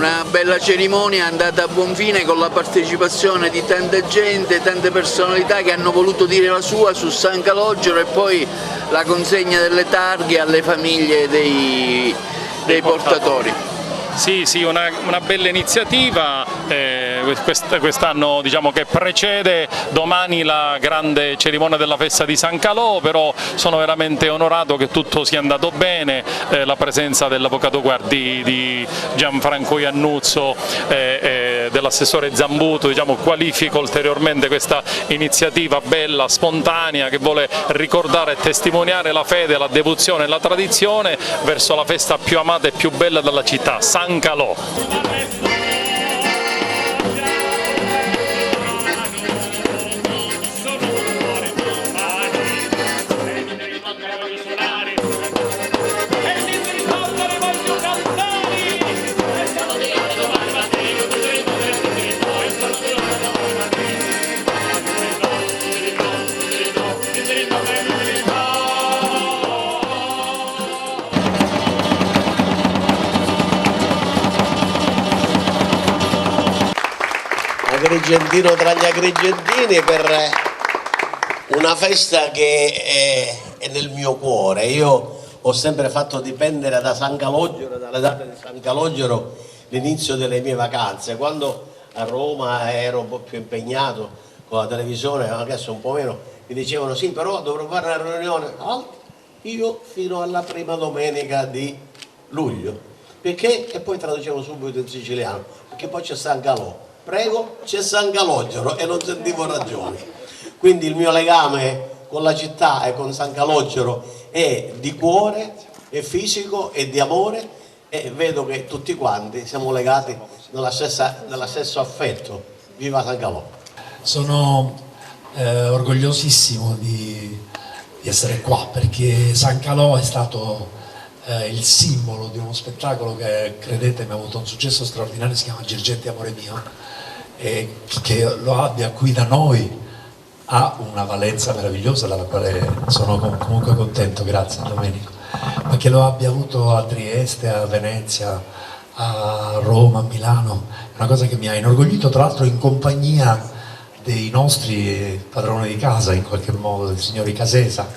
una bella cerimonia andata a buon fine con la partecipazione di tanta gente, tante personalità che hanno voluto dire la sua su San Calogero, e poi la consegna delle targhe alle famiglie dei portatori. Sì, una bella iniziativa, quest'anno diciamo che precede domani la grande cerimonia della festa di San Calò, però sono veramente onorato che tutto sia andato bene, la presenza dell'avvocato Guardi, di Gianfranco Iannuzzo, dell'assessore Zambuto, diciamo, qualifica ulteriormente questa iniziativa bella, spontanea, che vuole ricordare e testimoniare la fede, la devozione e la tradizione verso la festa più amata e più bella della città, San Calò. Agrigentino tra gli agrigentini, per una festa che è nel mio cuore. Io ho sempre fatto dipendere da San Calogero, dalle date di San Calogero, l'inizio delle mie vacanze. Quando a Roma ero un po' più impegnato con la televisione, adesso un po' meno, mi dicevano sì, però dovrò fare una riunione. Io fino alla prima domenica di luglio, perché? E poi traducevo subito in siciliano, perché poi c'è San Calò. Prego, c'è San Calogero, e non sentivo ragioni. Quindi il mio legame con la città e con San Calogero è di cuore, è fisico, è di amore, e vedo che tutti quanti siamo legati nello stesso affetto. Viva San Calò! Sono orgogliosissimo di essere qua, perché San Calò è stato il simbolo di uno spettacolo che, credetemi, ha avuto un successo straordinario, si chiama Girgenti Amore Mio, e che lo abbia qui da noi ha una valenza meravigliosa, dalla quale sono comunque contento, grazie Domenico, ma che lo abbia avuto a Trieste, a Venezia, a Roma, a Milano, è una cosa che mi ha inorgoglito, tra l'altro in compagnia dei nostri padroni di casa, in qualche modo, dei signori Casesa,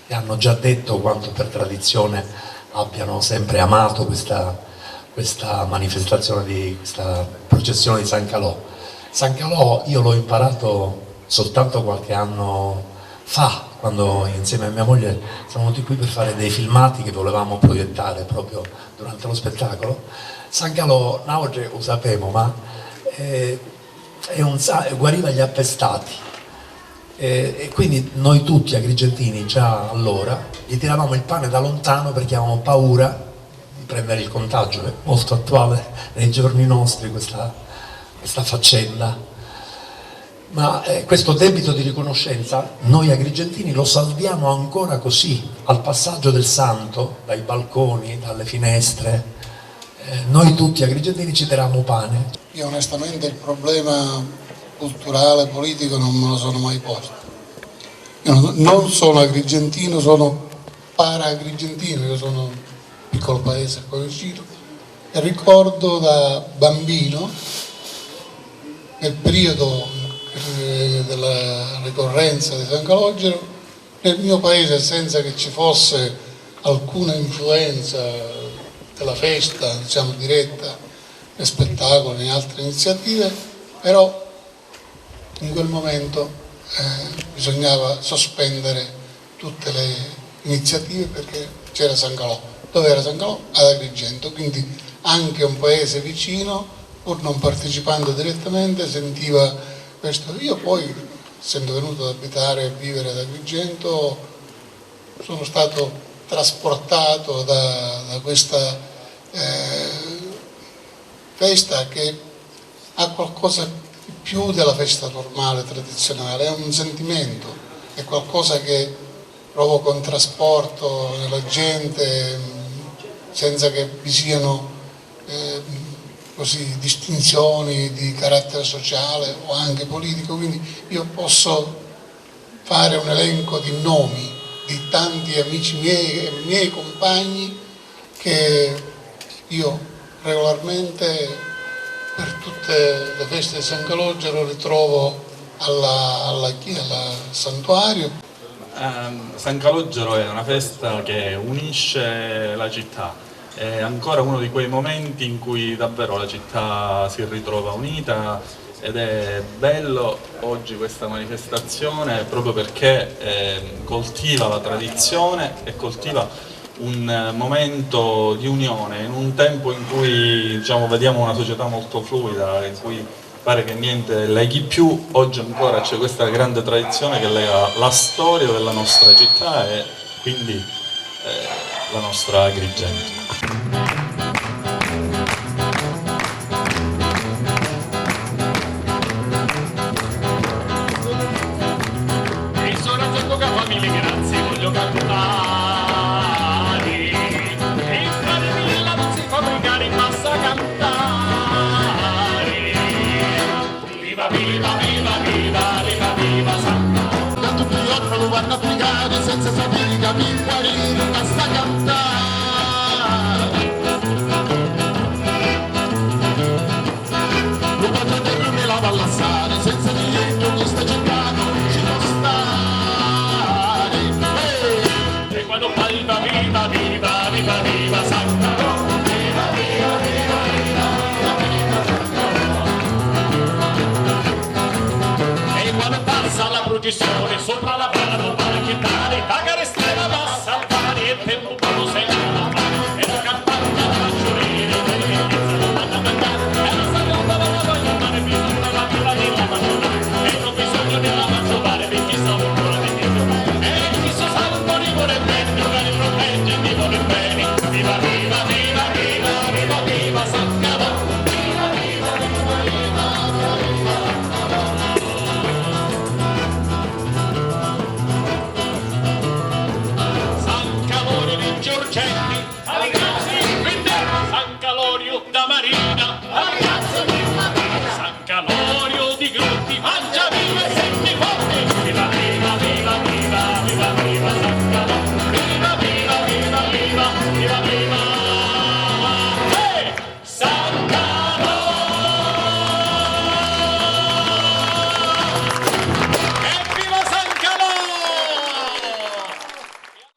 che hanno già detto quanto per tradizione abbiano sempre amato questa manifestazione, di questa processione di San Calò. San Calò io l'ho imparato soltanto qualche anno fa, quando insieme a mia moglie siamo venuti qui per fare dei filmati che volevamo proiettare proprio durante lo spettacolo. San Calò, oggi lo sapevo, ma guariva gli appestati, e quindi noi tutti agrigentini già allora gli tiravamo il pane da lontano perché avevamo paura di prendere il contagio. È molto attuale nei giorni nostri questa faccenda, ma questo debito di riconoscenza noi agrigentini lo salviamo ancora così, al passaggio del santo, dai balconi, dalle finestre, noi tutti agrigentini ci tiriamo pane. Io onestamente il problema culturale, politico non me lo sono mai posto. Io non sono agrigentino, sono para-agrigentino, io sono un piccolo paese qua vicino, e ricordo da bambino, nel periodo della ricorrenza di San Calogero, nel mio paese, senza che ci fosse alcuna influenza della festa, diciamo, diretta, né spettacoli né altre iniziative, però in quel momento bisognava sospendere tutte le iniziative perché c'era San Calò. Dove era San Calò? Ad Agrigento, quindi anche un paese vicino, pur non partecipando direttamente, sentiva questo. Io poi, essendo venuto ad abitare e vivere ad Agrigento, sono stato trasportato da questa festa che ha qualcosa di più della festa normale, tradizionale, è un sentimento, è qualcosa che provoca un trasporto nella gente senza che vi siano così distinzioni di carattere sociale o anche politico. Quindi io posso fare un elenco di nomi di tanti amici miei e miei compagni che io regolarmente per tutte le feste di San Calogero, ritrovo al santuario. San Calogero è una festa che unisce la città, è ancora uno di quei momenti in cui davvero la città si ritrova unita ed è bello oggi questa manifestazione proprio perché coltiva la tradizione e coltiva un momento di unione in un tempo in cui vediamo una società molto fluida, in cui pare che niente leghi più. Oggi ancora c'è questa grande tradizione che lega la storia della nostra città e quindi la nostra Agrigento. E sono a famiglia, grazie, voglio cantare. E fare mille non si fabbricare in massa a cantare. Viva, viva, viva, viva, viva, viva Santa. Tanto più altro lo vanno a applicare senza sapere capire guarire, basta cantare. Lo voglio dire me la ballassare, senza niente questa città non ci può stare. E quando fa viva, viva, viva, viva, viva Santa. Viva, viva, viva, viva, viva, Santa. E quando passa la processione sopra la mano va a chiedere, pagare estrema va a saltare e il tempo quando sei alla mano. E la campagna la giurire, e la mangiare, e la seconda la voglio fare, bisogna la vita della mangiare. E non bisogno della mangiare, perché sono ancora di più. E chi so salvo di vuole bene, giocare il protegge, mi vuole bene. Viva, viva, viva, viva, viva, viva San Calò. Viva, viva, viva, viva, viva, San Calò di Giorgetti,